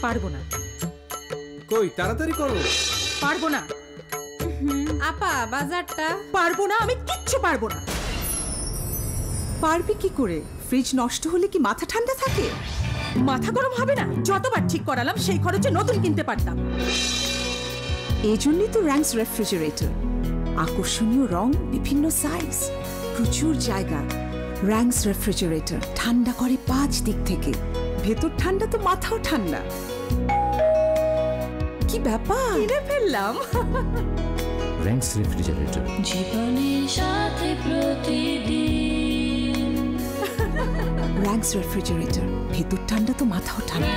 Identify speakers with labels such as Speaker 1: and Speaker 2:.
Speaker 1: পারবো না।
Speaker 2: কই তাড়াতাড়ি করো।
Speaker 1: পারবো না।
Speaker 3: আপা বাজারটা
Speaker 1: পারবো না, আমি কিচ্ছু পারবো না।
Speaker 4: পারবি কি করে? ফ্রিজ নষ্ট হলে কি মাথা ঠান্ডা থাকে?
Speaker 1: মাথা গরম হবে না? যতবার ঠিক করালাম সেই খরচে নতুন কিনতে পারতাম।
Speaker 4: এই জন্যই তো র্যাঙ্কস রেফ্রিজারেটর। আকর্ষণীয় রং, বিভিন্ন সাইজ, প্রচুর জায়গা। র্যাঙ্কস রেফ্রিজারেটর ঠান্ডা করে 5 দিক থেকে। ভেতর ঠান্ডা তো মাথাও ঠান্ডা। কি ব্যাপার?
Speaker 1: কিনে ফেললাম।
Speaker 5: র্যাঙ্কস রেফ্রিজারেটর,
Speaker 6: জীবনের সাথে প্রতিদিন।
Speaker 4: র্যাঙ্কস রেফ্রিজারেটর, ভেতর ঠান্ডা তো মাথাও ঠান্ডা।